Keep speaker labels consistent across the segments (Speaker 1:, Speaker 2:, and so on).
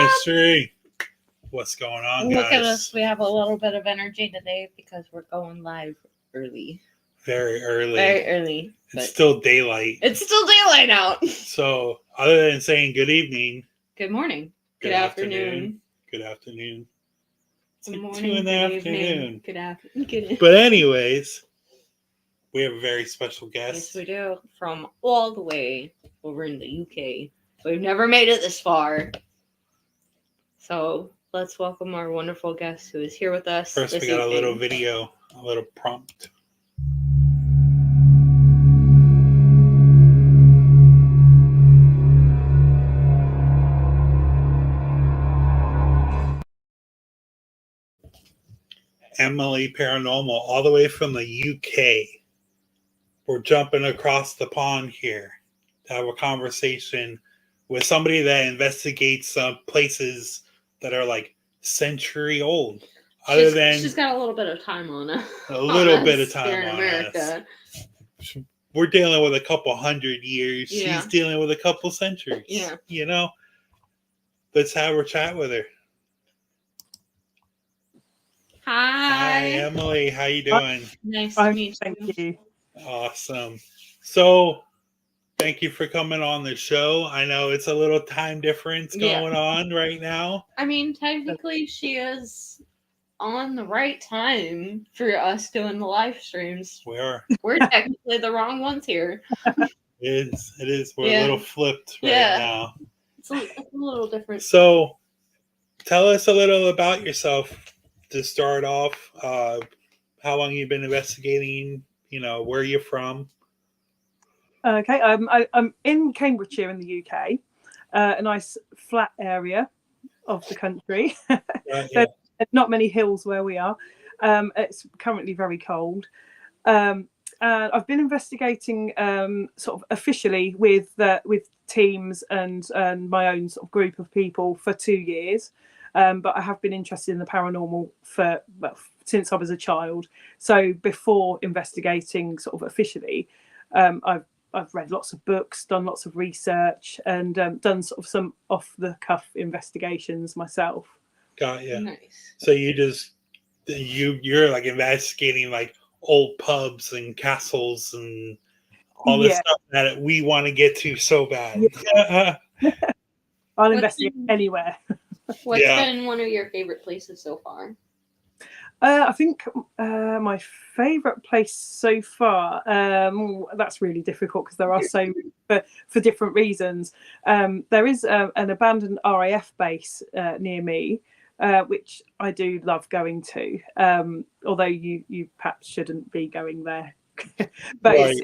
Speaker 1: Ministry. What's going on,
Speaker 2: Look
Speaker 1: guys?
Speaker 2: at us. We have a little bit of energy today because we're going live early.
Speaker 1: Very early.
Speaker 2: Very early.
Speaker 1: It's still daylight.
Speaker 2: It's still daylight out.
Speaker 1: So, other than saying good evening,
Speaker 2: good morning, good afternoon,
Speaker 1: good afternoon. It's
Speaker 2: good
Speaker 1: like
Speaker 2: morning,
Speaker 1: 2 in the
Speaker 2: good
Speaker 1: afternoon.
Speaker 2: evening, good afternoon.
Speaker 1: But anyways, we have a very special guest.
Speaker 2: Yes, we do. From all the way over in the UK. We've never made it this far. So let's welcome our wonderful guest who is here with us.
Speaker 1: First, we got a little video, a little prompt. Emily Paranormal, all the way from the UK. We're jumping across the pond here to have a conversation with somebody that investigates places that are like century old.
Speaker 2: She's got a little bit of time on it.
Speaker 1: A little bit of time
Speaker 2: here in
Speaker 1: on
Speaker 2: America.
Speaker 1: us. We're dealing with a couple 100 years.
Speaker 2: Yeah.
Speaker 1: She's dealing with a couple centuries.
Speaker 2: Yeah.
Speaker 1: You know? Let's have a chat with her.
Speaker 2: Hi,
Speaker 1: Emily. How you doing?
Speaker 2: Nice to meet you.
Speaker 3: Thank you.
Speaker 1: Awesome. So, thank you for coming on the show. I know it's a little time difference going on right now.
Speaker 2: I mean, technically, she is on the right time for us doing the live streams.
Speaker 1: We are.
Speaker 2: We're technically the wrong ones here.
Speaker 1: It is. We're a little flipped right now.
Speaker 2: It's a little different.
Speaker 1: So, tell us a little about yourself to start off. How long you've been investigating? You know, where you're from.
Speaker 3: Okay, I'm in Cambridgeshire in the UK, a nice flat area of the country. There's not many hills where we are. It's currently very cold. And I've been investigating sort of officially with teams and my own sort of group of people for 2 years. But I have been interested in the paranormal since I was a child. So before investigating sort of officially, I've read lots of books, done lots of research, and done sort of some off-the-cuff investigations myself.
Speaker 1: Got you.
Speaker 2: Nice.
Speaker 1: So you're like investigating like old pubs and castles and all this stuff that we want to get to so bad.
Speaker 3: Yeah. I'll investigate anywhere.
Speaker 2: What's been one of your favorite places so far?
Speaker 3: I think my favourite place so far, that's really difficult because there are so for different reasons. There is an abandoned RAF base near me, which I do love going to, although you perhaps shouldn't be going there. But it's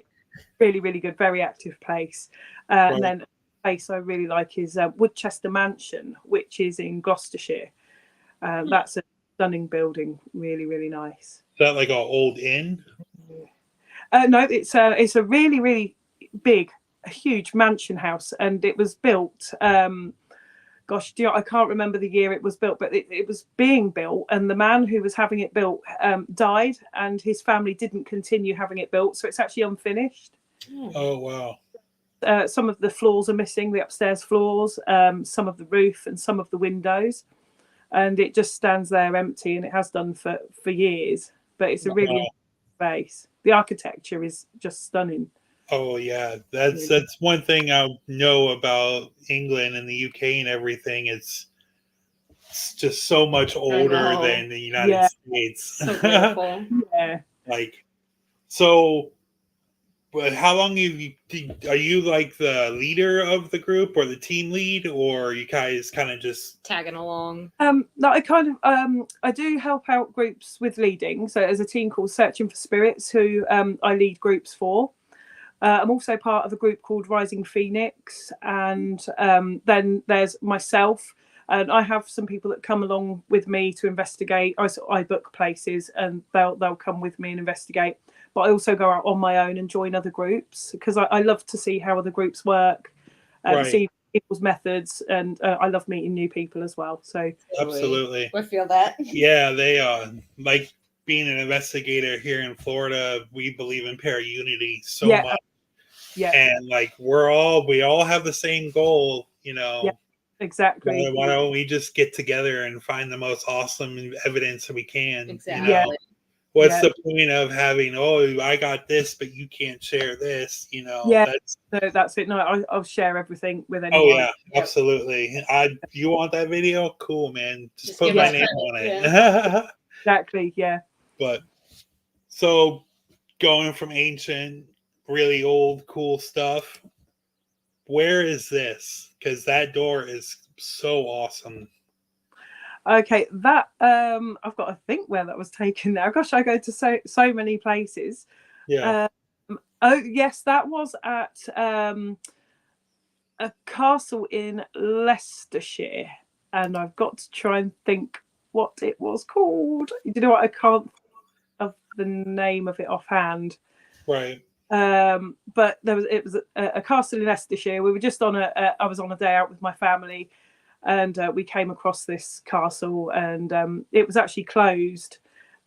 Speaker 3: really, really good, very active place. And then a place I really like is Woodchester Mansion, which is in Gloucestershire. That's a stunning building, really, really nice.
Speaker 1: Is that like an old inn?
Speaker 3: No, it's a really, really big, huge mansion house, and it was built. I can't remember the year it was built, but it was being built, and the man who was having it built died, and his family didn't continue having it built, so it's actually unfinished.
Speaker 1: Oh wow!
Speaker 3: Some of the floors are missing, the upstairs floors, some of the roof, and some of the windows. And it just stands there empty, and it has done for years. But it's a really nice space. The architecture is just stunning.
Speaker 1: Oh yeah, that's one thing I know about England and the UK and everything. It's just so much older than the United States.
Speaker 2: So beautiful.
Speaker 1: But how long are you like the leader of the group or the team lead, or are you guys kind of just
Speaker 2: tagging along?
Speaker 3: No, I do help out groups with leading. So there's a team called Searching for Spirits who I lead groups for. I'm also part of a group called Rising Phoenix, and then there's myself, and I have some people that come along with me to investigate. I book places, and they'll come with me and investigate. But I also go out on my own and join other groups because I love to see how other groups work, see people's methods, and I love meeting new people as well. So
Speaker 1: absolutely,
Speaker 2: we feel that.
Speaker 1: Yeah, they are. Like being an investigator here in Florida, we believe in para-unity so much. Yeah, and like we all have the same goal, you know.
Speaker 3: exactly.
Speaker 1: Why don't we just get together and find the most awesome evidence we can?
Speaker 2: Exactly.
Speaker 3: Yeah.
Speaker 1: What's
Speaker 3: Yeah.
Speaker 1: the point of having, I got this, but you can't share this?
Speaker 3: Yeah.
Speaker 1: That's.
Speaker 3: So that's it. No, I'll share everything with anyone.
Speaker 1: Oh yeah,
Speaker 3: Yep.
Speaker 1: absolutely. You want that video? Cool, man. Just put
Speaker 2: give
Speaker 1: my
Speaker 2: us
Speaker 1: name
Speaker 2: credit,
Speaker 1: on it.
Speaker 3: Exactly. Yeah.
Speaker 1: But so going from ancient, really old, cool stuff. Where is this? Because that door is so awesome.
Speaker 3: Okay, that I've got to think where that was taken now. Gosh, I go to so many places.
Speaker 1: Yeah.
Speaker 3: Oh yes, that was at a castle in Leicestershire, and I've got to try and think what it was called. You know what? I can't think of the name of it offhand.
Speaker 1: Right.
Speaker 3: But it was a castle in Leicestershire. We were just on I was on a day out with my family, and we came across this castle, and it was actually closed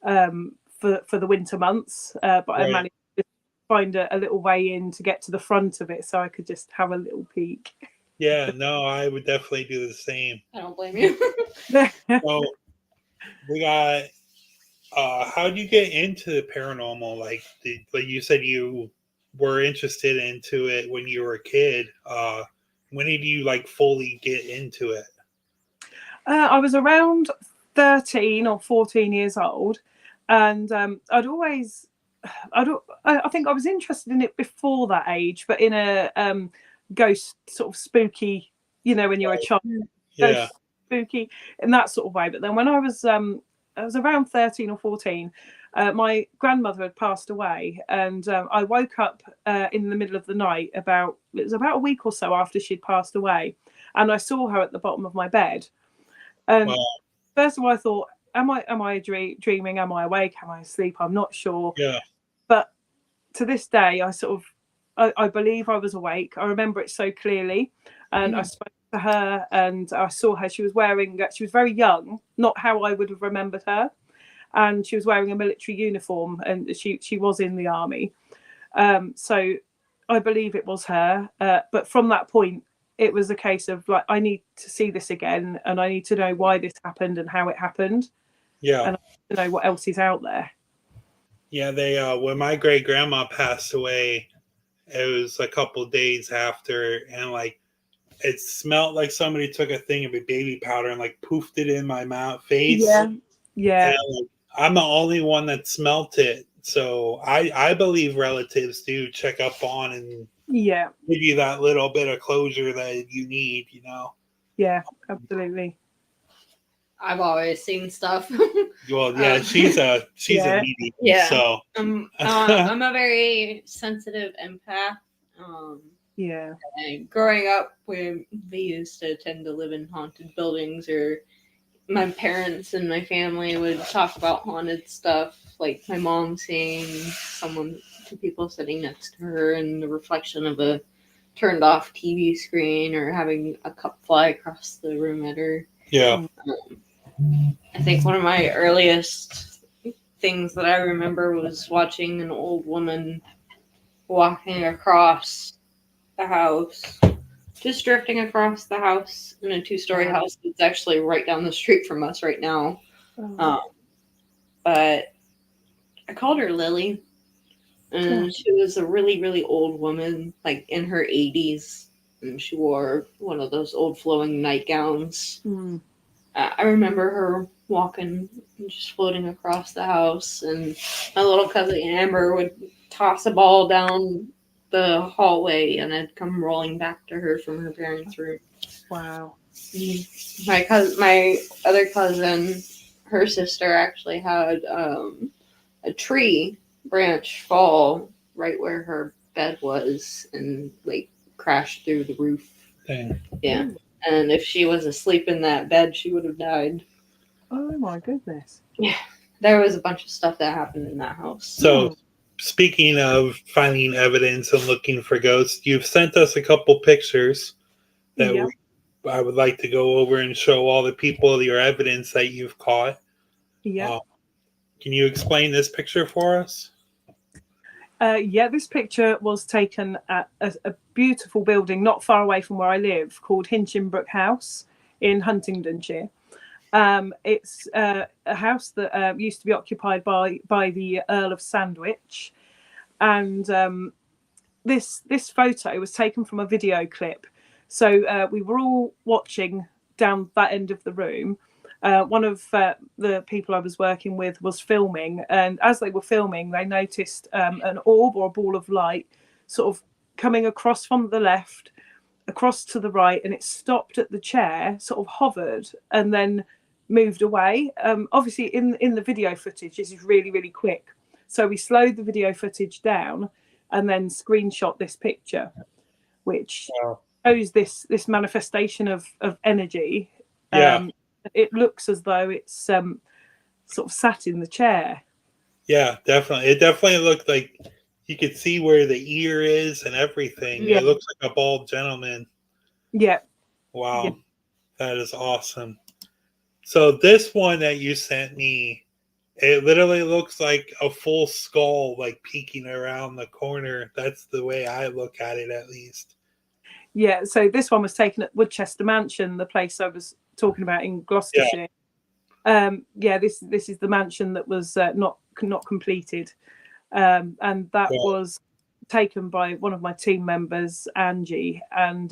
Speaker 3: for the winter months. But I managed to find a little way in to get to the front of it, so I could just have a little peek.
Speaker 1: Yeah. No, I would definitely do the same.
Speaker 2: I don't blame you.
Speaker 1: So we got. How did you get into the paranormal? Like you said, you were interested into it when you were a kid. When did you fully get into it?
Speaker 3: I was around 13 or 14 years old, and I think I was interested in it before that age, but in a ghost sort of spooky, when you're a child,
Speaker 1: Yeah.
Speaker 3: ghost spooky in that sort of way. But then when I was around 13 or 14, my grandmother had passed away, and I woke up in the middle of the night. It was about a week or so after she'd passed away, and I saw her at the bottom of my bed. And first of all, I thought, am I dreaming? Am I awake? Am I asleep? I'm not sure.
Speaker 1: Yeah.
Speaker 3: But to this day, I believe I was awake. I remember it so clearly, and I spoke to her, and I saw her. She was very young, not how I would have remembered her, and she was wearing a military uniform, and she was in the army. So I believe it was her. But from that point, it was a case of I need to see this again, and I need to know why this happened and how it happened.
Speaker 1: Yeah.
Speaker 3: And I need to know what else is out there.
Speaker 1: Yeah, they when my great grandma passed away, it was a couple days after, and it smelled like somebody took a thing of a baby powder and poofed it in my face.
Speaker 3: Yeah.
Speaker 1: And I'm the only one that smelt it, so I believe relatives do check up on and
Speaker 3: Yeah.
Speaker 1: give you that little bit of closure that you need.
Speaker 3: Yeah, absolutely.
Speaker 2: I've always seen stuff.
Speaker 1: Well, yeah, she's a medium.
Speaker 2: Yeah.
Speaker 1: So
Speaker 2: I'm a very sensitive empath.
Speaker 3: Yeah.
Speaker 2: And growing up, we used to tend to live in haunted buildings, or my parents and my family would talk about haunted stuff, like my mom seeing two people sitting next to her in the reflection of a turned off TV screen, or having a cup fly across the room at her.
Speaker 1: yeah.
Speaker 2: I think one of my earliest things that I remember was watching an old woman walking across the house, just drifting across the house in a 2-story house that's actually right down the street from us right now. But I called her Lily, and she was a really, really old woman, in her 80s, and she wore one of those old flowing nightgowns. I remember her walking and just floating across the house, and my little cousin Amber would toss a ball down the hallway, and I'd come rolling back to her from her parents' room.
Speaker 3: Wow.
Speaker 2: My other cousin, her sister actually had a tree branch fall right where her bed was, and crashed through the roof.
Speaker 1: Dang.
Speaker 2: Yeah. And if she was asleep in that bed, she would have died.
Speaker 3: Oh my goodness.
Speaker 2: Yeah. There was a bunch of stuff that happened in that house.
Speaker 1: So, speaking of finding evidence and looking for ghosts, you've sent us a couple pictures that I would like to go over and show all the people your evidence that you've caught.
Speaker 3: Yeah.
Speaker 1: Can you explain this picture for us?
Speaker 3: Yeah, this picture was taken at a beautiful building not far away from where I live called Hinchinbrook House in Huntingdonshire. It's a house that used to be occupied by the Earl of Sandwich, and this photo was taken from a video clip. So we were all watching down that end of the room. One of the people I was working with was filming, and as they were filming, they noticed an orb or a ball of light sort of coming across from the left, across to the right, and it stopped at the chair, sort of hovered, and then moved away. Obviously, in the video footage, this is really, really quick. So we slowed the video footage down and then screenshot this picture, which shows this manifestation of energy.
Speaker 1: Yeah.
Speaker 3: It looks as though it's sort of sat in the chair.
Speaker 1: Yeah, definitely. It definitely looked like you could see where the ear is and everything.
Speaker 3: Yeah.
Speaker 1: It looks like a bald gentleman.
Speaker 3: Yeah.
Speaker 1: Wow.
Speaker 3: Yeah.
Speaker 1: That is awesome. So this one that you sent me, it literally looks like a full skull like peeking around the corner. That's the way I look at it, at least.
Speaker 3: Yeah, so this one was taken at Woodchester Mansion, the place I was talking about in Gloucestershire. Yeah, this is the mansion that was not completed, and that was taken by one of my team members, Angie. And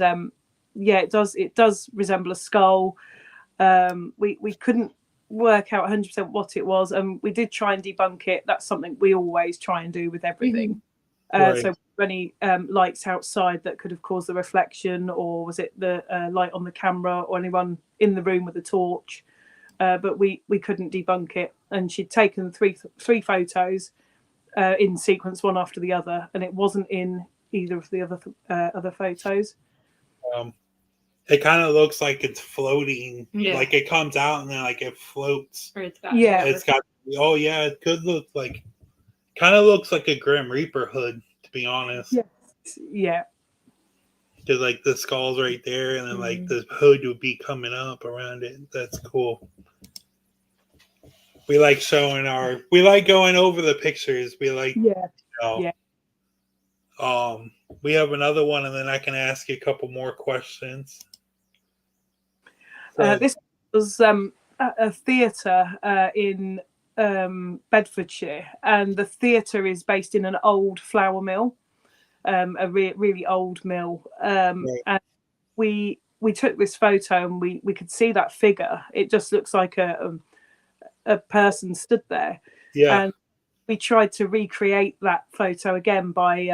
Speaker 3: yeah, it does resemble a skull. We couldn't work out 100% what it was, and we did try and debunk it. That's something we always try and do with everything. So any lights outside that could have caused the reflection, or was it the light on the camera, or anyone in the room with a torch? But we couldn't debunk it. And she'd taken three photos in sequence, one after the other, and it wasn't in either of the other photos.
Speaker 1: It kind of looks like it's floating, like it comes out and then like it floats.
Speaker 2: Or it's got
Speaker 1: Oh yeah, it could look like, kind of looks like a Grim Reaper hood, to be honest.
Speaker 3: Yeah.
Speaker 1: Because like the skull's right there, and then like the hood would be coming up around it. That's cool. We like we like going over the pictures. We like, we have another one, and then I can ask you a couple more questions.
Speaker 3: This was a theatre in Bedfordshire, and the theatre is based in an old flour mill, a really old mill. And we took this photo, and we could see that figure. It just looks like a person stood there. And we tried to recreate that photo again by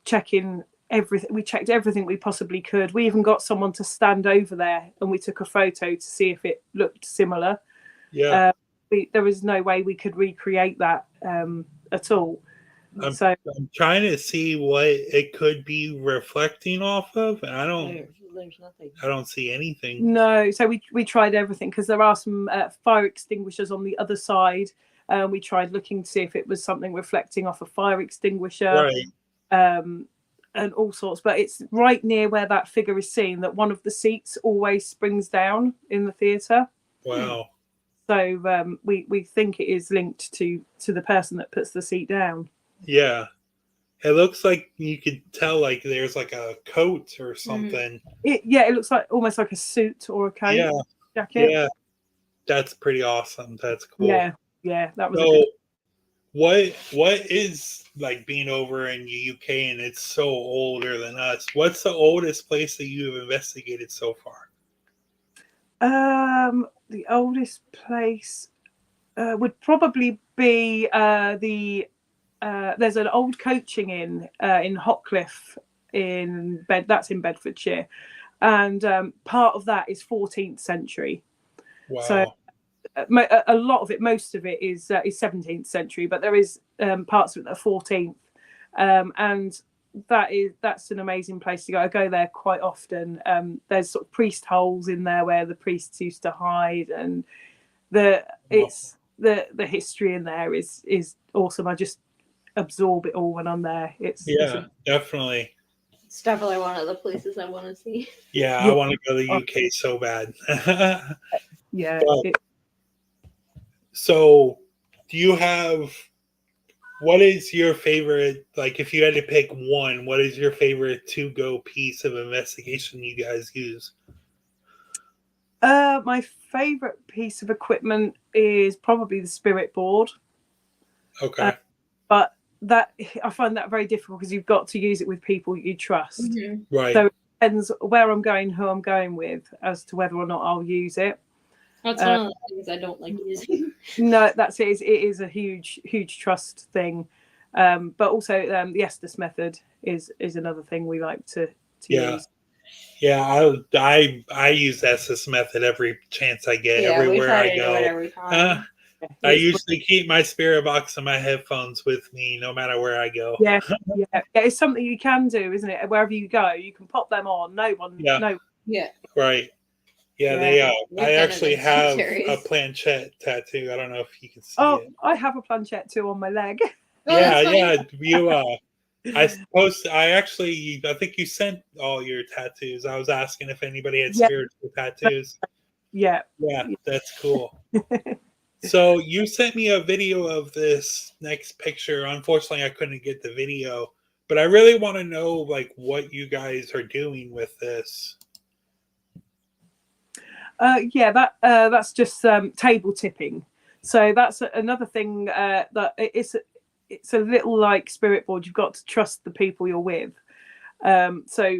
Speaker 3: checking everything. We checked everything we possibly could. We even got someone to stand over there, and we took a photo to see if it looked similar. There was no way we could recreate that at all.
Speaker 1: I'm trying to see what it could be reflecting off of, and
Speaker 2: there's nothing.
Speaker 1: I don't see anything.
Speaker 3: No, so we tried everything, because there are some fire extinguishers on the other side. We tried looking to see if it was something reflecting off a fire extinguisher, and all sorts. But it's right near where that figure is seen that one of the seats always springs down in the theatre.
Speaker 1: Wow.
Speaker 3: So we think it is linked to the person that puts the seat down.
Speaker 1: Yeah. It looks like you could tell like there's like a coat or something.
Speaker 3: It looks like almost like a suit or a coat jacket.
Speaker 1: Yeah. That's pretty awesome. That's cool.
Speaker 3: Yeah, that was
Speaker 1: so what is like being over in the UK, and it's so older than us? What's the oldest place that you have investigated so far?
Speaker 3: The oldest place would probably be there's an old coaching inn in Hotcliffe that's in Bedfordshire, and part of that is 14th century.
Speaker 1: Wow.
Speaker 3: So a lot of it, most of it is 17th century, but there is parts of it that are 14th, and that's an amazing place to go. I go there quite often. There's sort of priest holes in there where the priests used to hide, and the history in there is awesome. I just absorb it all when I'm there. It's
Speaker 1: definitely.
Speaker 2: It's definitely one of the places I want to see.
Speaker 1: I want to go to the UK so bad. So do you have, what is your favorite, like if you had to pick one, what is your favorite to-go piece of investigation you guys use?
Speaker 3: My favorite piece of equipment is probably the spirit board.
Speaker 1: Okay.
Speaker 3: But that I find that very difficult because you've got to use it with people you trust.
Speaker 2: Mm-hmm.
Speaker 1: Right.
Speaker 3: So it depends where I'm going, who I'm going with, as to whether or not I'll use it.
Speaker 2: That's one of the things I don't like using.
Speaker 3: No, that's it. It is a huge trust thing. But also the Estes method is another thing we like to use.
Speaker 1: Yeah, I use Estes method every chance I get, everywhere I go.
Speaker 2: Every time.
Speaker 1: I usually keep my spirit box and my headphones with me no matter where I go.
Speaker 3: Yeah. It's something you can do, isn't it? Wherever you go, you can pop them on. No one.
Speaker 2: Yeah.
Speaker 1: Right. Yeah,
Speaker 3: Yeah.
Speaker 1: I actually have a planchette tattoo. I don't know if you can see it.
Speaker 3: I have a planchette too on my leg.
Speaker 1: Yeah. You I think you sent all your tattoos. I was asking if anybody had spiritual tattoos.
Speaker 3: Yeah,
Speaker 1: that's cool. So you sent me a video of this next picture. Unfortunately, I couldn't get the video, but I really want to know like what you guys are doing with this.
Speaker 3: That's just table tipping. So that's another thing that it's a little like spirit board. You've got to trust the people you're with. So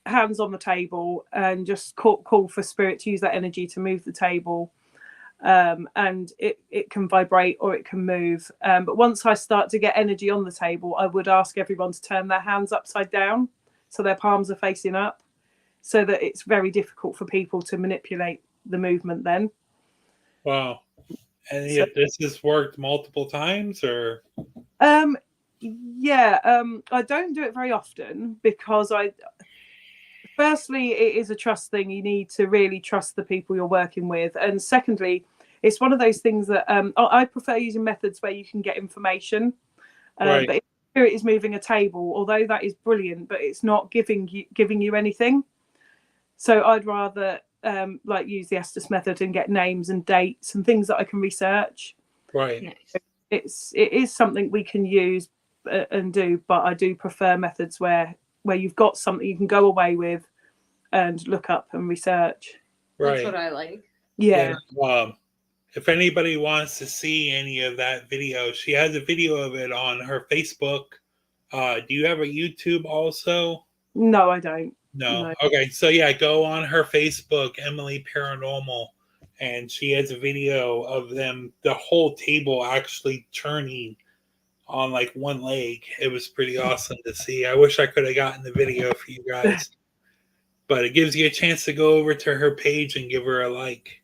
Speaker 3: hands on the table and just call for spirit to use that energy to move the table. And it can vibrate or it can move. But once I start to get energy on the table, I would ask everyone to turn their hands upside down so their palms are facing up, so that it's very difficult for people to manipulate the movement then.
Speaker 1: Wow. And this has worked multiple times, or?
Speaker 3: I don't do it very often because firstly, it is a trust thing. You need to really trust the people you're working with. And secondly, it's one of those things that I prefer using methods where you can get information.
Speaker 1: Right.
Speaker 3: But if spirit is moving a table, although that is brilliant, but it's not giving you anything. So I'd rather use the Estes method and get names and dates and things that I can research.
Speaker 1: Right.
Speaker 3: It is something we can use and do, but I do prefer methods where you've got something you can go away with and look up and research.
Speaker 1: Right.
Speaker 2: That's what I like.
Speaker 3: Yeah.
Speaker 1: If anybody wants to see any of that video, she has a video of it on her Facebook. Do you have a YouTube also?
Speaker 3: No, I don't.
Speaker 1: No. Okay. So yeah, go on her Facebook, Emily Paranormal, and she has a video of the whole table actually turning on like one leg. It was pretty awesome to see. I wish I could have gotten the video for you guys, but it gives you a chance to go over to her page and give her a like.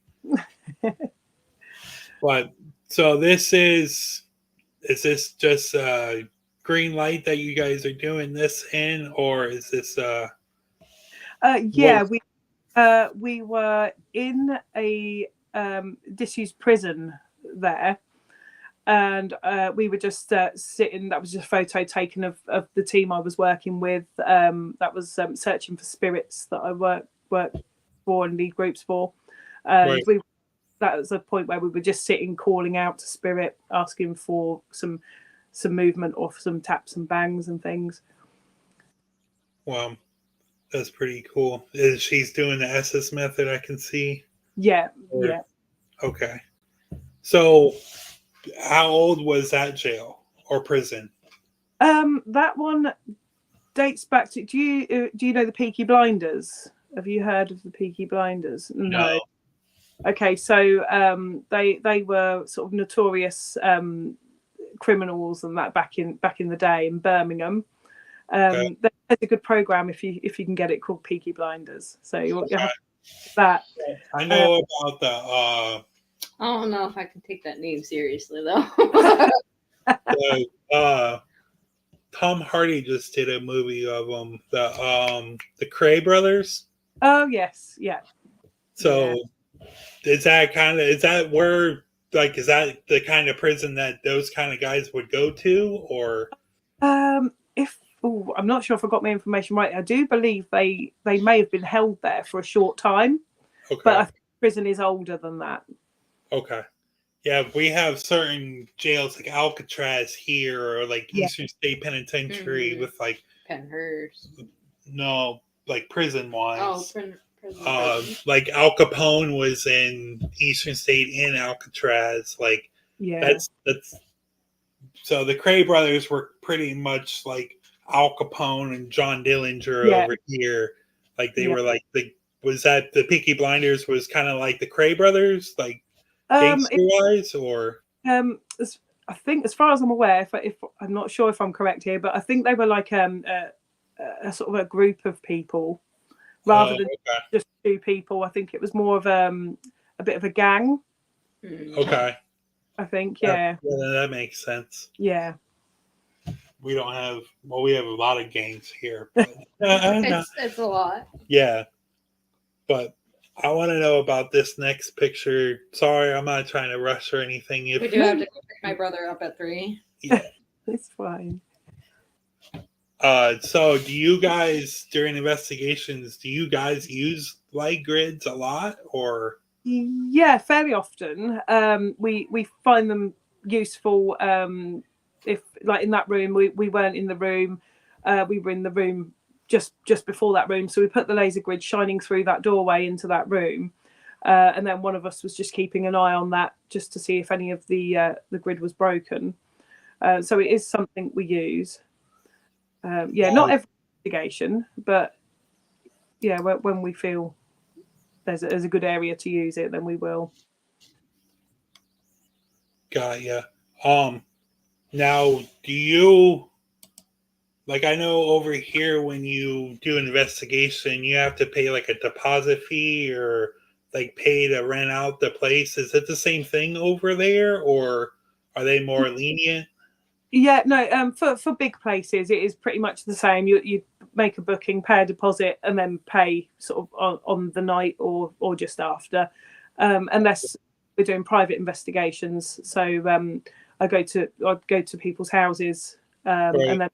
Speaker 1: But so this is this just a green light that you guys are doing this in, or is this
Speaker 3: we were in a disused prison there, and we were just sitting. That was just a photo taken of the team I was working with. That was searching for spirits that I work for and lead groups for. And that was a point where we were just sitting, calling out to spirit, asking for some movement or some taps and bangs and things.
Speaker 1: Wow. That's pretty cool. She's doing the Estes method, I can see.
Speaker 3: Yeah.
Speaker 1: Okay. So how old was that jail or prison?
Speaker 3: That one dates back to, do you know the Peaky Blinders? Have you heard of the Peaky Blinders?
Speaker 1: No.
Speaker 3: Okay, so they were sort of notorious criminals and that back in the day in Birmingham. There's a good program if you can get it, called Peaky Blinders. So you have that.
Speaker 1: I know about the.
Speaker 2: I don't know if I can take that name seriously though.
Speaker 1: Tom Hardy just did a movie of them, the Cray brothers.
Speaker 3: Oh yes, yeah.
Speaker 1: So is that the kind of prison that those kind of guys would go to, or? I'm not sure if I got my information right. I do believe they may have been held there for a short time, but I think prison is older than that. Okay. Yeah, we have certain jails like Alcatraz here, or like
Speaker 3: Yeah.
Speaker 1: Eastern State Penitentiary
Speaker 2: Mhm.
Speaker 1: with like
Speaker 2: Penhurst.
Speaker 1: no like prison
Speaker 2: Oh,
Speaker 1: wise.
Speaker 2: prison.
Speaker 1: Like Al Capone was in Eastern State in Alcatraz. Like
Speaker 3: Yeah.
Speaker 1: that's so the Cray brothers were pretty much like Al Capone and John Dillinger
Speaker 3: Yeah.
Speaker 1: over here. Like they
Speaker 3: Yeah.
Speaker 1: were like was that the Peaky Blinders was kind of like the Cray brothers, like
Speaker 3: Um,
Speaker 1: gangster wise, or
Speaker 3: I think, as far as I'm aware, if I'm not sure if I'm correct here, but I think they were like a sort of a group of people rather than
Speaker 1: okay.
Speaker 3: just two people. I think it was more of a bit of a gang.
Speaker 1: Okay.
Speaker 3: I think, yeah,
Speaker 1: That makes sense.
Speaker 3: yeah.
Speaker 1: We don't have we have a lot of gangs here, but
Speaker 2: It's a lot.
Speaker 1: yeah. But I want to know about this next picture. Sorry, I'm not trying to rush or anything.
Speaker 2: We do have to go pick my brother up at 3.
Speaker 1: Yeah.
Speaker 3: It's fine.
Speaker 1: So do you guys during investigations? Do you guys use light grids a lot, or?
Speaker 3: Yeah, fairly often. We find them useful. If like in that room, we weren't in the room. We were in the room just before that room, so we put the laser grid shining through that doorway into that room, and then one of us was just keeping an eye on that just to see if any of the grid was broken. So it is something we use. Not every investigation, but yeah, when we feel there's a good area to use it, then we will.
Speaker 1: Got ya. Now, do you like? I know over here when you do an investigation, you have to pay like a deposit fee or like pay to rent out the place. Is it the same thing over there, or are they more lenient?
Speaker 3: Yeah, no. For big places, it is pretty much the same. You make a booking, pay a deposit, and then pay sort of on the night or just after, unless we're doing private investigations. So I'd go to people's houses,
Speaker 1: Right.
Speaker 3: and then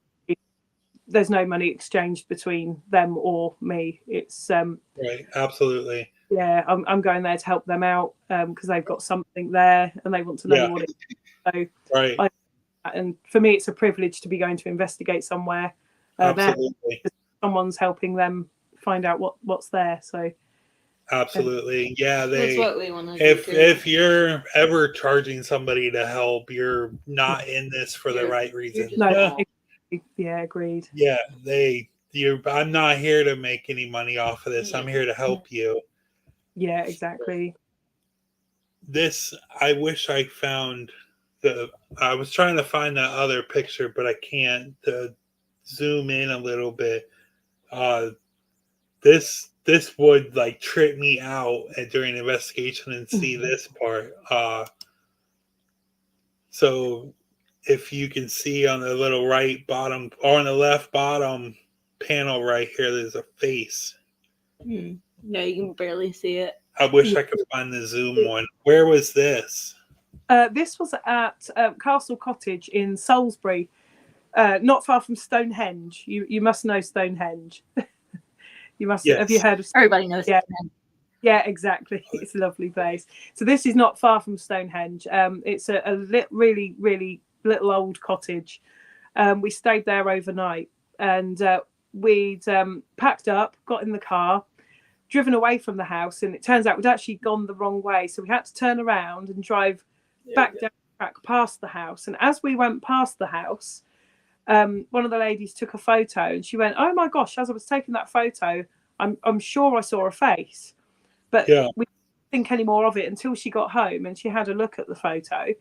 Speaker 3: there's no money exchanged between them or me. It's
Speaker 1: Right, absolutely.
Speaker 3: yeah, I'm going there to help them out because they've got something there and they want to know
Speaker 1: Yeah.
Speaker 3: what it is. So
Speaker 1: Right.
Speaker 3: and for me, it's a privilege to be going to investigate somewhere.
Speaker 1: Absolutely.
Speaker 3: Someone's helping them find out what's there. So
Speaker 1: Absolutely. Yeah,
Speaker 2: That's what we want to do.
Speaker 1: if you're ever charging somebody to help, you're not in this for the right reason.
Speaker 3: no, yeah, agreed.
Speaker 1: Yeah, I'm not here to make any money off of this. I'm here to help you.
Speaker 3: Yeah, exactly.
Speaker 1: This I wish I found I was trying to find that other picture, but I can't zoom in a little bit. This would like trip me out during investigation and see this part. So if you can see on the little right bottom or on the left bottom panel right here, there's a face.
Speaker 2: No, you can barely see it.
Speaker 1: I wish I could find the zoom one. Where was this?
Speaker 3: This was at Castle Cottage in Salisbury, not far from Stonehenge. You must know Stonehenge. You must have you heard of Stonehenge?
Speaker 2: Everybody knows Stonehenge.
Speaker 3: Yeah, exactly. It's a lovely place. So this is not far from Stonehenge. It's a really, really little old cottage. We stayed there overnight and we'd packed up, got in the car, driven away from the house, and it turns out we'd actually gone the wrong way. So we had to turn around and drive back down the track past the house. And as we went past the house, one of the ladies took a photo and she went, "Oh my gosh, as I was taking that photo, I'm sure I saw a face." But we didn't think any more of it until she got home and she had a look at the photo.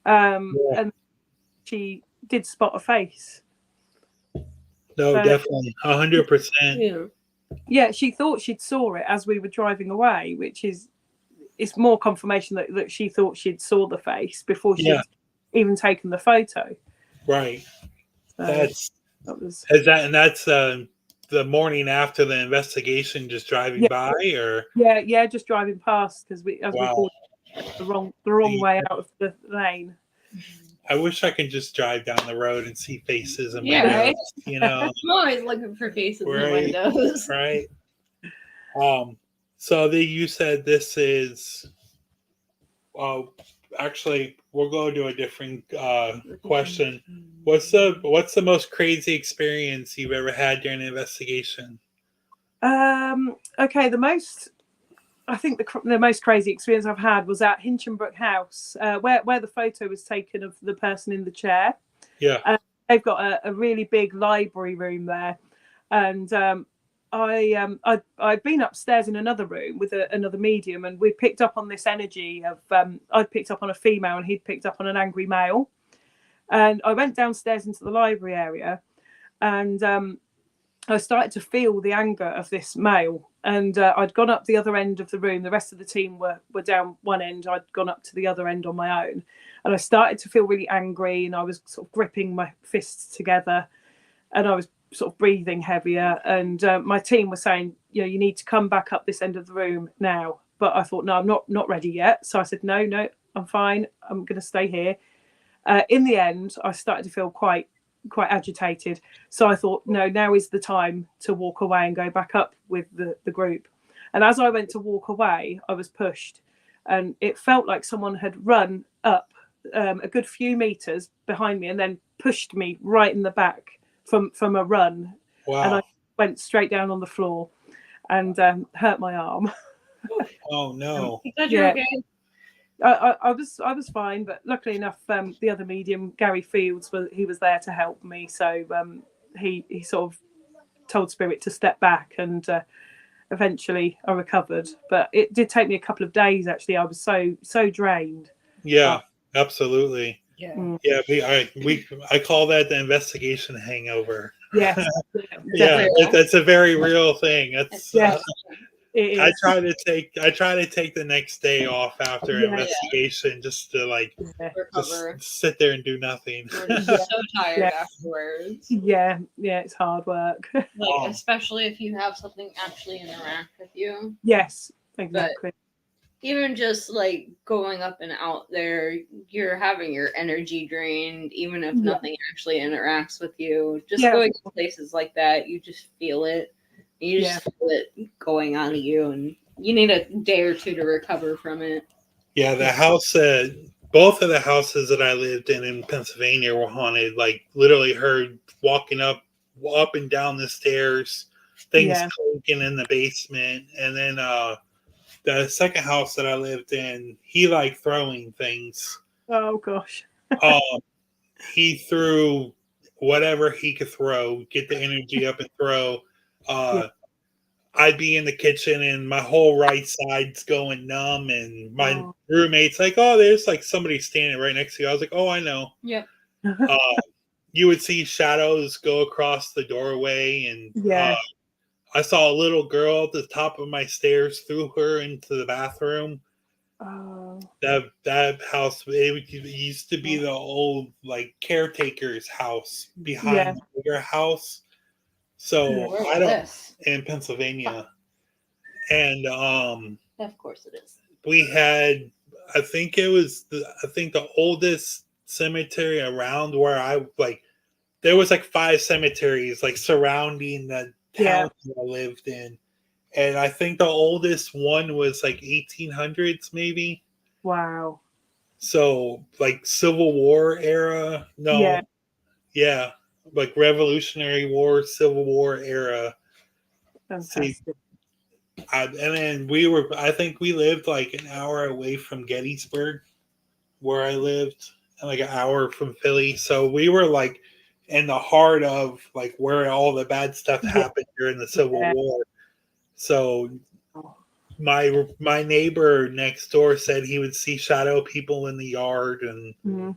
Speaker 3: And she did spot a face.
Speaker 1: No, definitely. 100%.
Speaker 3: Yeah, she thought she'd saw it as we were driving away, which is it's more confirmation that she thought she'd saw the face before she'd even taken the photo.
Speaker 1: Right.
Speaker 3: So
Speaker 1: that's the morning after the investigation, just driving by, or
Speaker 3: just driving past because we pulled the wrong way out of the lane.
Speaker 1: I wish I could just drive down the road and see faces in
Speaker 2: windows, right?
Speaker 1: You know.
Speaker 2: I'm always looking for faces in the windows.
Speaker 1: Right. So you said this is actually, we'll go to a different question. What's the most crazy experience you've ever had during an investigation?
Speaker 3: Okay, I think the most crazy experience I've had was at Hinchinbrook House, where the photo was taken of the person in the chair.
Speaker 1: Yeah.
Speaker 3: They've got a really big library room there, and I'd been upstairs in another room with another medium, and we picked up on this energy of I'd picked up on a female, and he'd picked up on an angry male, and I went downstairs into the library area, and I started to feel the anger of this male, and I'd gone up the other end of the room. The rest of the team were down one end. I'd gone up to the other end on my own, and I started to feel really angry, and I was sort of gripping my fists together, and I was sort of breathing heavier. And my team was saying, you know, you need to come back up this end of the room now. But I thought, no, I'm not ready yet. So I said, no, I'm fine. I'm going to stay here. In the end, I started to feel quite agitated, so I thought, no, now is the time to walk away and go back up with the group. And as I went to walk away, I was pushed, and it felt like someone had run up a good few meters behind me and then pushed me right in the back from a run.
Speaker 1: Wow.
Speaker 3: And I went straight down on the floor and hurt my arm.
Speaker 1: Oh no.
Speaker 2: You're okay.
Speaker 3: I was fine, but luckily enough, the other medium, Gary Fields, was there to help me. So he sort of told Spirit to step back, and eventually I recovered. But it did take me a couple of days. Actually, I was so drained.
Speaker 1: Yeah, absolutely.
Speaker 2: Yeah.
Speaker 1: Yeah, I call that the investigation hangover.
Speaker 3: Yes.
Speaker 1: Yeah, that's a very real thing. That's
Speaker 3: yes.
Speaker 1: I try to take the next day off after investigation just to
Speaker 2: recover,
Speaker 1: just sit there and do nothing.
Speaker 2: You're so tired afterwards.
Speaker 3: Yeah, it's hard work.
Speaker 2: Especially if you have something actually interact with you.
Speaker 3: Yes, exactly.
Speaker 2: But even just going up and out there, you're having your energy drained, even if nothing actually interacts with you. Just going to places like that, you just feel it. You just feel it going on to you, and you need a day or two to recover from it.
Speaker 1: Yeah, the house, both of the houses that I lived in Pennsylvania were haunted. Literally heard walking up and down the stairs, things clinking in the basement, and then the second house that I lived in, he liked throwing things.
Speaker 3: Oh gosh.
Speaker 1: He threw whatever he could throw, get the energy up and throw. I'd be in the kitchen and my whole right side's going numb, and my roommate's like, oh, there's somebody standing right next to you. I was like, oh, I know.
Speaker 2: Yep.
Speaker 1: You would see shadows go across the doorway, and I saw a little girl at the top of my stairs, threw her into the bathroom.
Speaker 3: Oh.
Speaker 1: That house, it used to be the old caretaker's house behind the bigger house. So I don't in Pennsylvania, and
Speaker 2: of course it is.
Speaker 1: We had, I think the oldest cemetery around where there was 5 cemeteries surrounding the town I lived in, and I think the oldest one was 1800s maybe.
Speaker 3: Wow.
Speaker 1: So Civil War era. No. Yeah. Revolutionary War, Civil War era.
Speaker 3: Fantastic.
Speaker 1: And then I think we lived an hour away from Gettysburg, where I lived, and an hour from Philly. So we were in the heart of where all the bad stuff happened during the Civil War. So my neighbor next door said he would see shadow people in the yard, and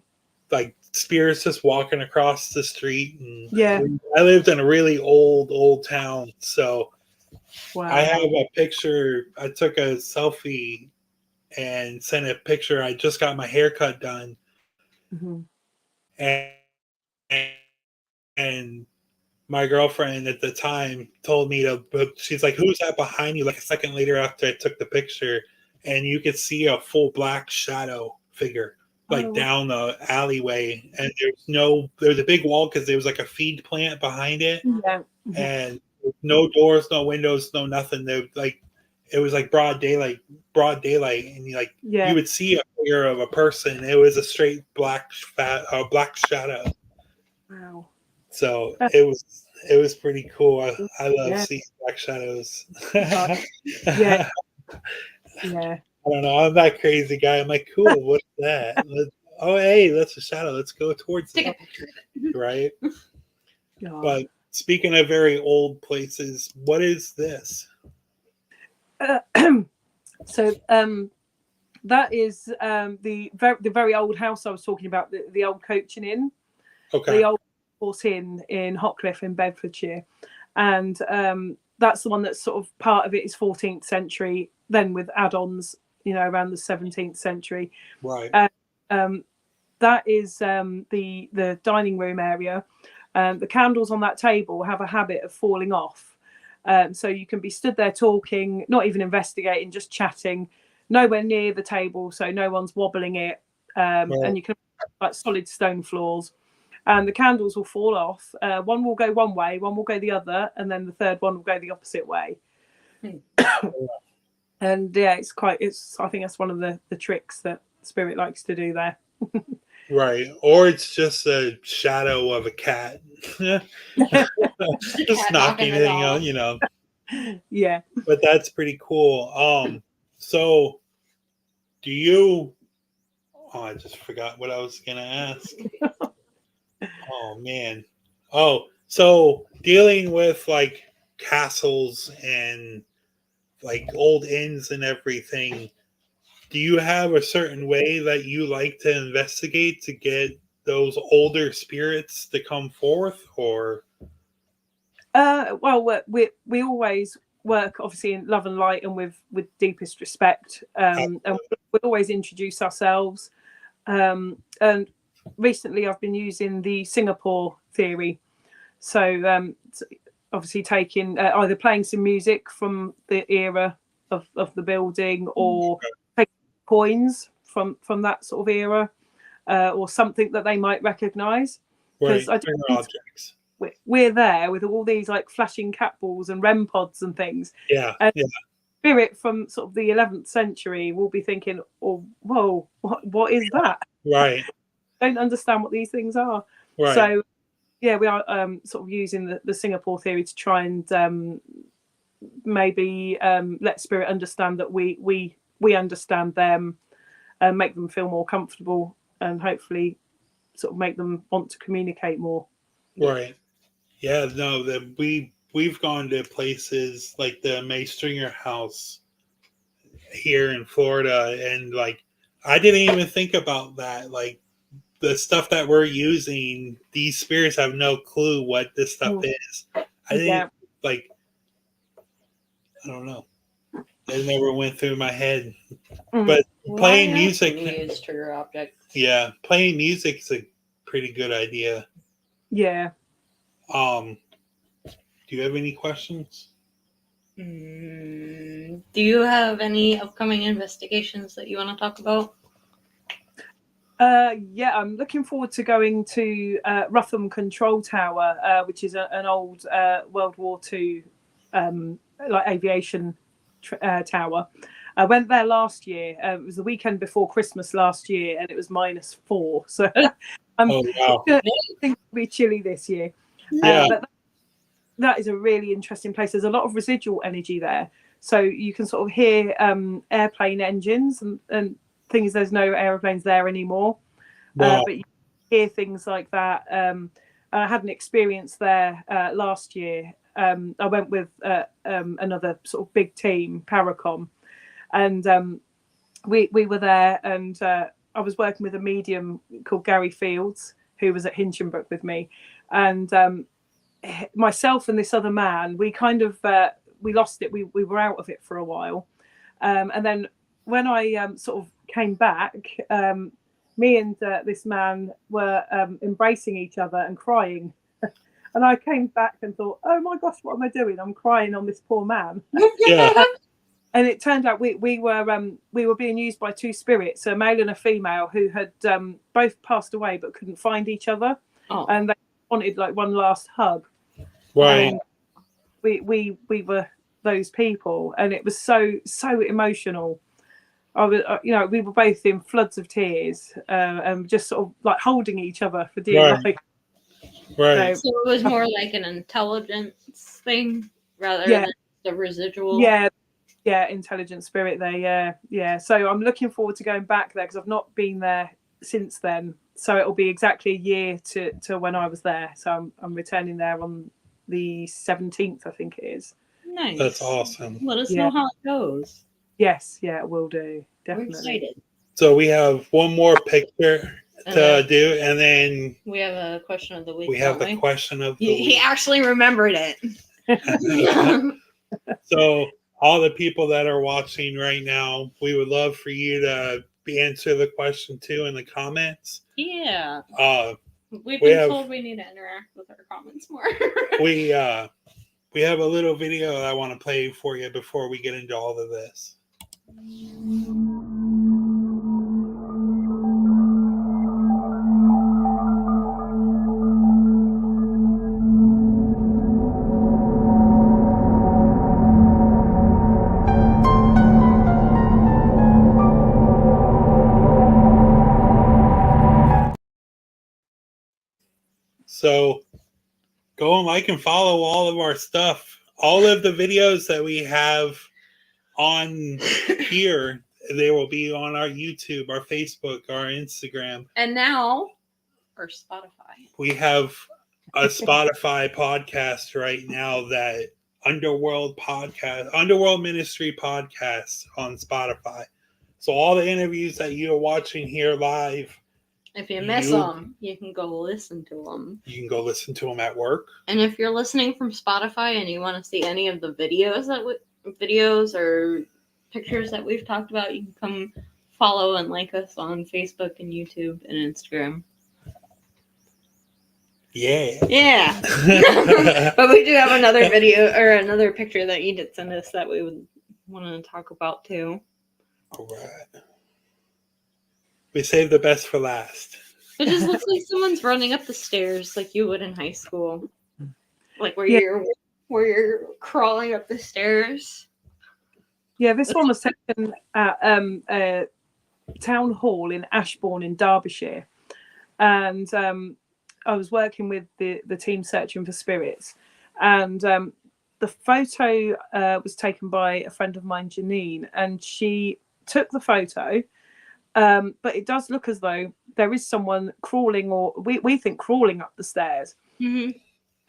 Speaker 1: spirits just walking across the street. And I lived in a really old town, so I have a picture. I took a selfie and sent a picture. I just got my haircut done, and my girlfriend at the time told me she's like, who's that behind you? A second later after I took the picture, and you could see a full black shadow figure down the alleyway, and there's a big wall because there was a feed plant behind it, and no doors, no windows, no nothing. They it was like broad daylight, and you would see a figure of a person. It was a straight black shadow.
Speaker 3: Wow.
Speaker 1: So it was pretty cool. I love seeing black shadows.
Speaker 3: Yeah.
Speaker 1: I don't know. I'm that crazy guy. I'm like, cool. What's that? Oh, hey, that's a shadow. Let's go towards it. Right.
Speaker 3: Yeah.
Speaker 1: But speaking of very old places, what is this?
Speaker 3: So that is the very old house I was talking about, the old Coaching Inn.
Speaker 1: Okay.
Speaker 3: The old Horse Inn in Hotcliffe in Bedfordshire, and that's the one that's sort of part of it is 14th century, then with add-ons, around the 17th century.
Speaker 1: Right.
Speaker 3: That is the dining room area. The candles on that table have a habit of falling off. So you can be stood there talking, not even investigating, just chatting, nowhere near the table, so no one's wobbling it. And you can have like solid stone floors. And the candles will fall off. One will go one way, one will go the other, and then the third one will go the opposite way. And yeah, I think that's one of the tricks that Spirit likes to do there.
Speaker 1: Right. Or it's just a shadow of a cat. Just knocking it,
Speaker 3: Yeah.
Speaker 1: But that's pretty cool. So do you I just forgot what I was gonna ask. Oh man. Oh, so dealing with like castles and like old inns and everything, do you have a certain way that you like to investigate to get those older spirits to come forth, or?
Speaker 3: Well, we always work obviously in love and light and with deepest respect, and we always introduce ourselves. And recently, I've been using the Singapore theory. So obviously, taking either playing some music from the era of the building, or taking coins from that sort of era, or something that they might recognise.
Speaker 1: Right,
Speaker 3: Because
Speaker 1: objects.
Speaker 3: We're there with all these like flashing cat balls and REM pods and things.
Speaker 1: Yeah.
Speaker 3: And Spirit from sort of the 11th century will be thinking, "Oh, whoa, what is that?"
Speaker 1: Right.
Speaker 3: Don't understand what these things are.
Speaker 1: Right.
Speaker 3: So yeah, we are sort of using the Singapore theory to try and maybe let Spirit understand that we understand them, and make them feel more comfortable, and hopefully sort of make them want to communicate more.
Speaker 1: Right. Yeah. No. We've gone to places like the May Stringer house here in Florida, and like I didn't even think about that. Like the stuff that we're using, these spirits have no clue what this stuff is. I didn't I don't know. It never went through my head. But playing music,
Speaker 2: use trigger object.
Speaker 1: Yeah, playing music is a pretty good idea.
Speaker 3: Yeah.
Speaker 1: Do you have any questions?
Speaker 2: Do you have any upcoming investigations that you want to talk about?
Speaker 3: Yeah, I'm looking forward to going to Rutham Control Tower, which is an old World War II like aviation tower. I went there last year. It was the weekend before Christmas last year, and it was -4. So I'm think it'll be chilly this year.
Speaker 1: Yeah.
Speaker 3: But that is a really interesting place. There's a lot of residual energy there, so you can sort of hear airplane engines and things. There's no aeroplanes there anymore, but you hear things like that. I had an experience there last year. I went with another sort of big team, Paracom, and we were there, and I was working with a medium called Gary Fields, who was at Hinchinbrook with me, and myself and this other man, we kind of we lost it. We were out of it for a while, and then when I sort of came back, me and this man were embracing each other and crying. And I came back and thought, oh my gosh, what am I doing? I'm crying on this poor man.
Speaker 1: Yeah.
Speaker 3: And it turned out we were being used by two spirits, a male and a female, who had both passed away but couldn't find each other. And they wanted like one last hug.
Speaker 1: Right.
Speaker 3: And we were those people, and it was so emotional. I was, we were both in floods of tears, and just sort of like holding each other for dear life.
Speaker 1: Right.
Speaker 2: So it was more like an intelligence thing rather than the residual.
Speaker 3: Yeah, intelligent spirit there. Yeah. So I'm looking forward to going back there because I've not been there since then. So it'll be exactly a year to when I was there. So I'm returning there on the 17th, I think it is.
Speaker 2: Nice.
Speaker 1: That's awesome.
Speaker 2: Let us know how it goes.
Speaker 3: Yes, it will do. Definitely.
Speaker 2: We're excited.
Speaker 1: So we have one more picture to do, and then
Speaker 2: we have a question of the week.
Speaker 1: We have the question of the week.
Speaker 2: He actually remembered it.
Speaker 1: So all the people that are watching right now, we would love for you to answer the question too in the comments.
Speaker 2: Yeah. We've
Speaker 1: we
Speaker 2: been told we need to interact with our comments more.
Speaker 1: we have a little video that I want to play for you before we get into all of this. So go and like and follow all of our stuff. All of the videos that we have on here, they will be on our YouTube, our Facebook, our Instagram.
Speaker 2: And now, our Spotify.
Speaker 1: We have a Spotify podcast right now, that Underworld Ministry podcast on Spotify. So all the interviews that you're watching here live,
Speaker 2: if you miss them, you can go listen to them.
Speaker 1: You can go listen to them at work.
Speaker 2: And if you're listening from Spotify and you want to see any of the videos or pictures that we've talked about, you can come follow and like us on Facebook and YouTube and Instagram. Yeah. But we do have another video or another picture that you did send us that we would want to talk about too.
Speaker 1: All right. We saved the best for last.
Speaker 2: It just looks like someone's running up the stairs like you would in high school. Like where you're crawling up the stairs.
Speaker 3: Yeah, this one was taken at a town hall in Ashbourne in Derbyshire. And I was working with the team searching for spirits. And the photo was taken by a friend of mine, Janine, and she took the photo. But it does look as though there is someone crawling, or we think crawling up the stairs.
Speaker 2: Mm-hmm.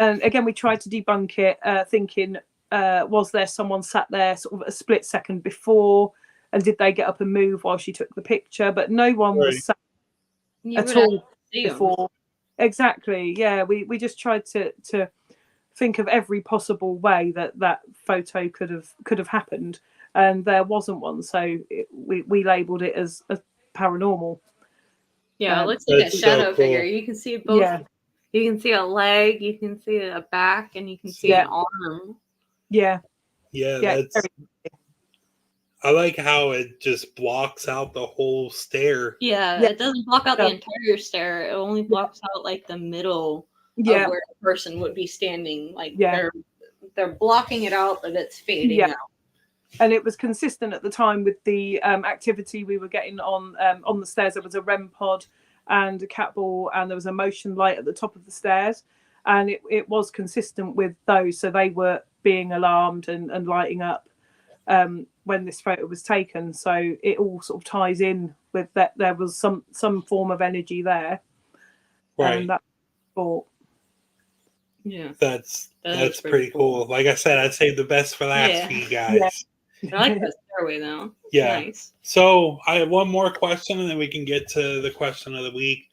Speaker 3: And again, we tried to debunk it, thinking, was there someone sat there sort of a split second before, and did they get up and move while she took the picture? But no one was sat at all before. Exactly. Yeah, we just tried to think of every possible way that photo could have happened, and there wasn't one. So we labelled it as paranormal.
Speaker 2: Yeah, it looks like a shadow figure. You can see both.
Speaker 3: Yeah.
Speaker 2: You can see a leg, you can see a back, and you can see an arm.
Speaker 3: Yeah.
Speaker 1: That's. I like how it just blocks out the whole stair.
Speaker 2: Yeah, it doesn't block out the entire stair. It only blocks out like the middle of where the person would be standing. Like they're blocking it out, but it's fading out.
Speaker 3: And it was consistent at the time with the activity we were getting on the stairs. There was a REM pod and a cat ball, and there was a motion light at the top of the stairs, and it was consistent with those. So they were being alarmed and lighting up when this photo was taken. So it all sort of ties in with that. There was some form of energy there,
Speaker 1: right?
Speaker 3: And that thought.
Speaker 2: Yeah,
Speaker 1: that's pretty cool. Like I said, I'd say the best for last for you guys.
Speaker 2: I like the stairway though.
Speaker 1: Yeah.
Speaker 2: Nice.
Speaker 1: So I have one more question, and then we can get to the question of the week.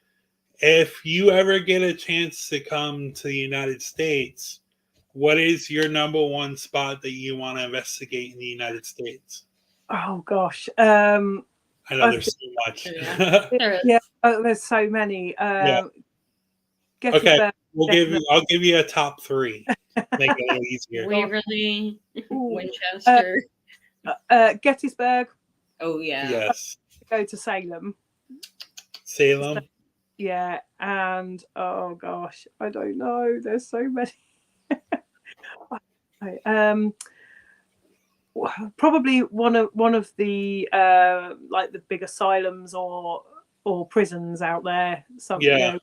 Speaker 1: If you ever get a chance to come to the United States, what is your number one spot that you want to investigate in the United States?
Speaker 3: Oh gosh.
Speaker 1: I know there's so much.
Speaker 3: There's so many.
Speaker 1: Okay. I'll give you a top 3. Make it a little easier.
Speaker 2: Waverly, Winchester.
Speaker 3: Gettysburg.
Speaker 2: Oh yeah.
Speaker 1: Yes.
Speaker 3: Go to Salem. Yeah, and oh gosh, I don't know. There's so many. probably one of the like the big asylums or prisons out there.
Speaker 1: Yeah.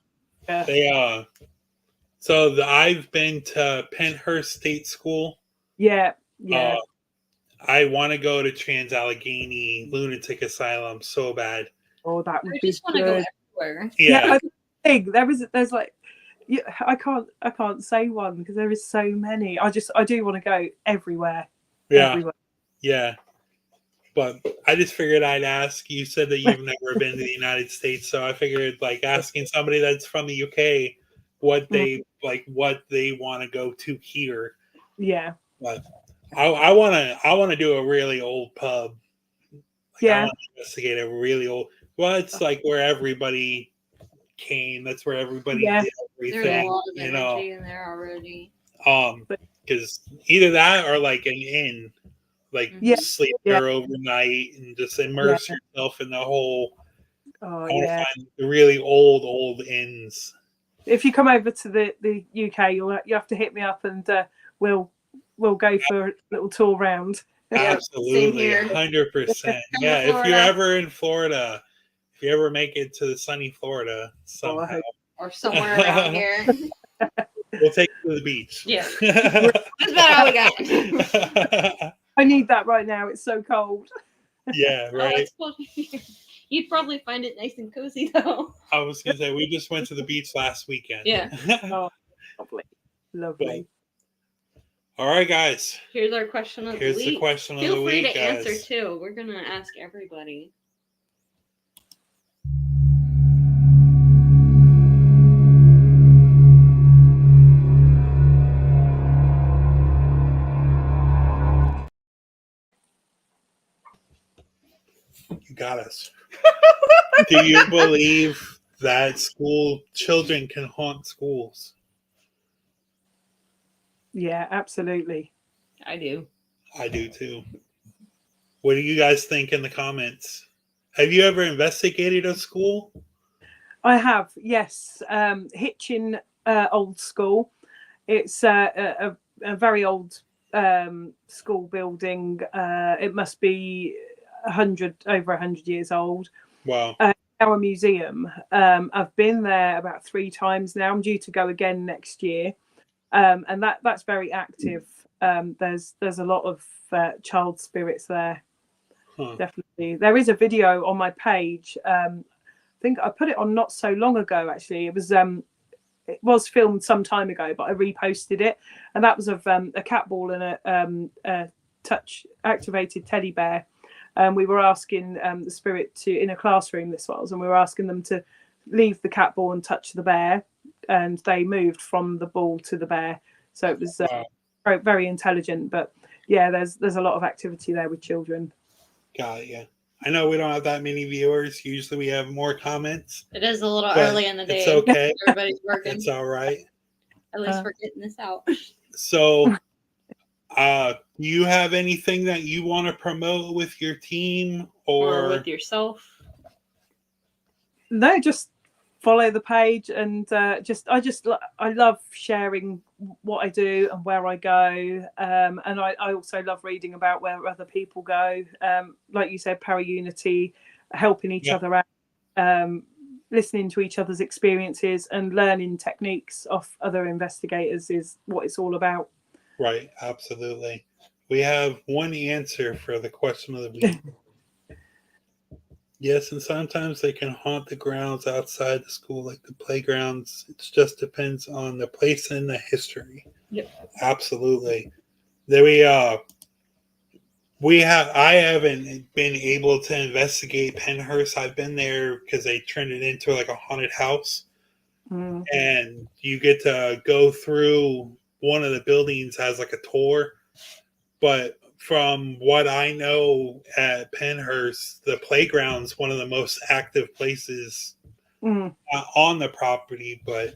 Speaker 1: They so I've been to Penhurst State School.
Speaker 3: Yeah.
Speaker 1: I want to go to Trans-Allegheny Lunatic Asylum so bad.
Speaker 3: Oh, that would
Speaker 2: I
Speaker 3: be
Speaker 2: just want to go everywhere.
Speaker 3: Yeah, I think there's like, I can't say one because there is so many. I do want to go everywhere.
Speaker 1: Yeah.
Speaker 3: Everywhere.
Speaker 1: Yeah. But I just figured I'd ask. You said that you've never been to the United States, so I figured like asking somebody that's from the UK what they want to go to here.
Speaker 3: Yeah.
Speaker 1: But I want to do a really old pub. Like, I want to investigate a really old. Well, it's like where everybody came. That's where everybody did everything.
Speaker 2: There's a lot of energy in there already.
Speaker 1: Because either that or like an inn, like sleep there overnight and just immerse yourself in the whole. I want to find the really old inns.
Speaker 3: If you come over to the UK, you have to hit me up and we'll go for a little tour round.
Speaker 1: Absolutely, 100%. Yeah, if you're ever in Florida, if you ever make it to the sunny Florida somehow,
Speaker 2: or somewhere around here,
Speaker 1: we'll take you to the beach.
Speaker 2: Yeah, that's about all we got.
Speaker 3: I need that right now. It's so cold.
Speaker 1: Yeah, right.
Speaker 2: You'd probably find it nice and cozy, though.
Speaker 1: I was gonna say we just went to the beach last weekend.
Speaker 2: Yeah.
Speaker 3: Oh, lovely.
Speaker 1: All right, guys.
Speaker 2: Here's our question of the week.
Speaker 1: Here's the question of the
Speaker 2: Feel free
Speaker 1: week,
Speaker 2: to
Speaker 1: guys.
Speaker 2: answer too. We're gonna ask everybody.
Speaker 1: You got us. Do you believe that school children can haunt schools?
Speaker 3: Yeah, absolutely.
Speaker 2: I do.
Speaker 1: I do too. What do you guys think in the comments? Have you ever investigated a school?
Speaker 3: I have, yes. Hitchin Old School. It's a very old school building. It must be over 100 years old.
Speaker 1: Wow.
Speaker 3: Our museum. I've been there about 3 times now. I'm due to go again next year. And that's very active. There's a lot of child spirits there. Definitely. There is a video on my page. I think I put it on not so long ago, actually. It was filmed some time ago, but I reposted it. And that was of a cat ball and a touch activated teddy bear. We were asking the spirit in a classroom, this was, and we were asking them to leave the cat ball and touch the bear. And they moved from the ball to the bear. So it was very, very intelligent. But yeah, there's a lot of activity there with children.
Speaker 1: Got it, yeah. I know we don't have that many viewers. Usually we have more comments.
Speaker 2: It is a little early in the day.
Speaker 1: It's okay.
Speaker 2: Everybody's working.
Speaker 1: It's all right.
Speaker 2: At least we're getting this out.
Speaker 1: So, do you have anything that you want to promote with your team or
Speaker 2: with yourself?
Speaker 3: No, just follow the page and I love sharing what I do and where I go, and I also love reading about where other people go, like you said, Para-Unity, helping each other out, listening to each other's experiences and learning techniques off other investigators is what it's all about.
Speaker 1: Right, absolutely. We have one answer for the question of the week. Yes, and sometimes they can haunt the grounds outside the school, like the playgrounds. It just depends on the place and the history.
Speaker 2: Yep.
Speaker 1: Absolutely. I haven't been able to investigate Penhurst. I've been there because they turned it into like a haunted house.
Speaker 3: Mm.
Speaker 1: And you get to go through one of the buildings as like a tour. But from what I know at Penhurst, the playground's one of the most active places on the property, but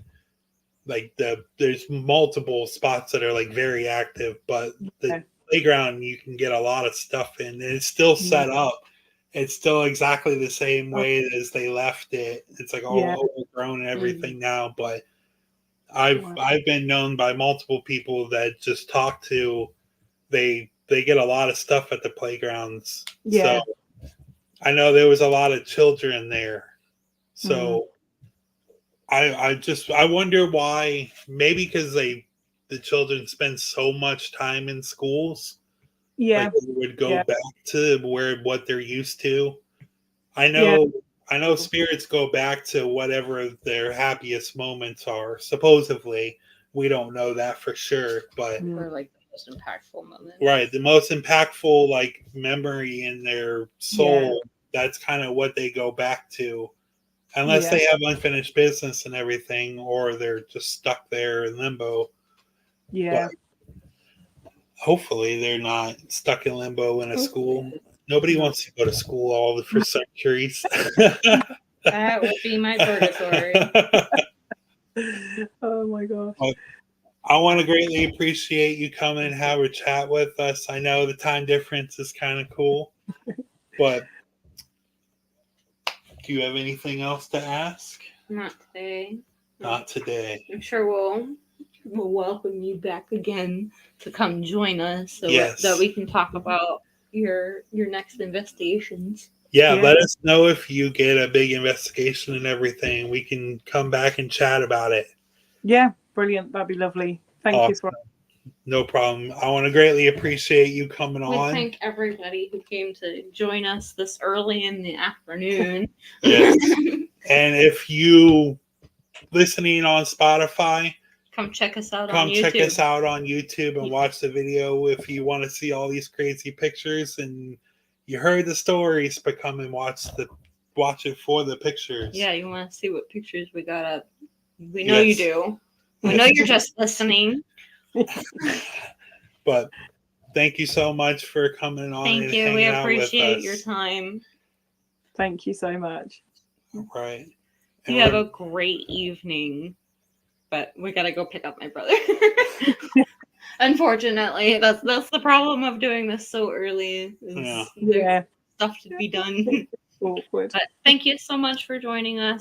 Speaker 1: like there's multiple spots that are like very active, but the playground you can get a lot of stuff in, and it's still set up. It's still exactly the same way as they left it. It's like all overgrown and everything now, but I've been known by multiple people that just talked to, they they get a lot of stuff at the playgrounds.
Speaker 3: Yeah.
Speaker 1: So I know there was a lot of children there. So I wonder why. Maybe because the children spend so much time in schools.
Speaker 3: Yeah.
Speaker 1: Like they would go back to what they're used to. I
Speaker 3: Yeah.
Speaker 1: know spirits go back to whatever their happiest moments are. Supposedly, we don't know that for sure, but
Speaker 2: Or like the most impactful moment.
Speaker 1: right, the most impactful like memory in their soul. That's kind of what they go back to, unless they have unfinished business and everything, or they're just stuck there in limbo.
Speaker 3: Yeah.
Speaker 1: But hopefully, they're not stuck in limbo in a school. Nobody wants to go to school for centuries.
Speaker 2: That would be my purgatory.
Speaker 3: Oh my gosh.
Speaker 1: I want to greatly appreciate you coming and have a chat with us. I know the time difference is kind of cool, but do you have anything else to ask?
Speaker 2: Not today.
Speaker 1: Not today.
Speaker 2: I'm sure we'll welcome you back again to come join us so that we can talk about your next investigations.
Speaker 1: Yeah, let us know if you get a big investigation and everything. We can come back and chat about it.
Speaker 3: Yeah, brilliant. That'd be lovely. Thank you for
Speaker 1: No problem. I want to greatly appreciate you coming on.
Speaker 2: We thank everybody who came to join us this early in the afternoon.
Speaker 1: Yes. And if you listening on Spotify,
Speaker 2: come check us out on YouTube.
Speaker 1: Check us out on YouTube and watch the video if you want to see all these crazy pictures and you heard the stories, but come and watch it for the pictures.
Speaker 2: Yeah, you want to see what pictures we got up. We know you do. We know you're just listening.
Speaker 1: But thank you so much for coming on.
Speaker 2: Thank you. We appreciate your time.
Speaker 3: Thank you so much.
Speaker 1: Right.
Speaker 2: You have a great evening. But we gotta go pick up my brother. Unfortunately, that's the problem of doing this so early. There's stuff to be done.
Speaker 3: Awkward.
Speaker 2: But thank you so much for joining us.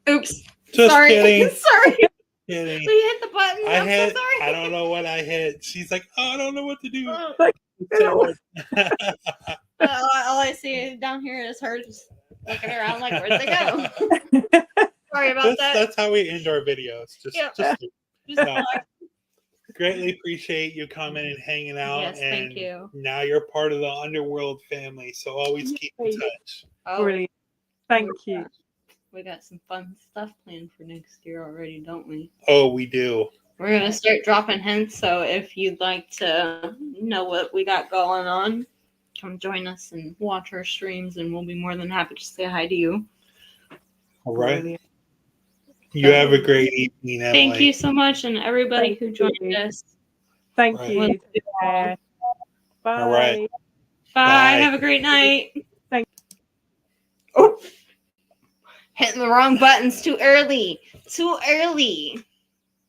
Speaker 2: Oops.
Speaker 1: Just kidding.
Speaker 2: Sorry.
Speaker 1: Kidding.
Speaker 2: We hit the button. I'm so sorry.
Speaker 1: I don't know what I hit. She's like, oh, I don't know what to do.
Speaker 2: All I see down here is her just looking around like, where'd they go? Sorry about that.
Speaker 1: That's how we end our videos. Just greatly appreciate you coming and hanging out.
Speaker 2: Yes,
Speaker 1: and
Speaker 2: thank you.
Speaker 1: Now you're part of the Underworld family, so always keep in touch.
Speaker 3: Brilliant. Thank you.
Speaker 2: We got some fun stuff planned for next year already, don't we?
Speaker 1: Oh, we do.
Speaker 2: We're going to start dropping hints, so if you'd like to know what we got going on, come join us and watch our streams, and we'll be more than happy to say hi to you.
Speaker 1: All right. Brilliant. You have a great evening, Emily.
Speaker 2: Thank you so much, and everybody who joined us.
Speaker 3: Thank you.
Speaker 2: Bye.
Speaker 1: All right.
Speaker 2: Bye. Have a great night.
Speaker 3: Thank you.
Speaker 2: Oh. Hitting the wrong buttons too early. Too early.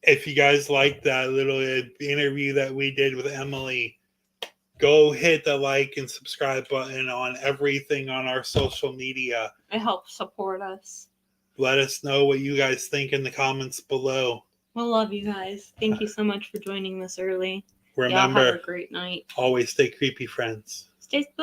Speaker 1: If you guys like that little interview that we did with Emily, go hit the like and subscribe button on everything on our social media.
Speaker 2: It helps support us.
Speaker 1: Let us know what you guys think in the comments below.
Speaker 2: We'll love you guys. Thank you so much for joining this early.
Speaker 1: Remember,
Speaker 2: y'all have a great night.
Speaker 1: Always stay creepy, friends.
Speaker 2: Stay spooky.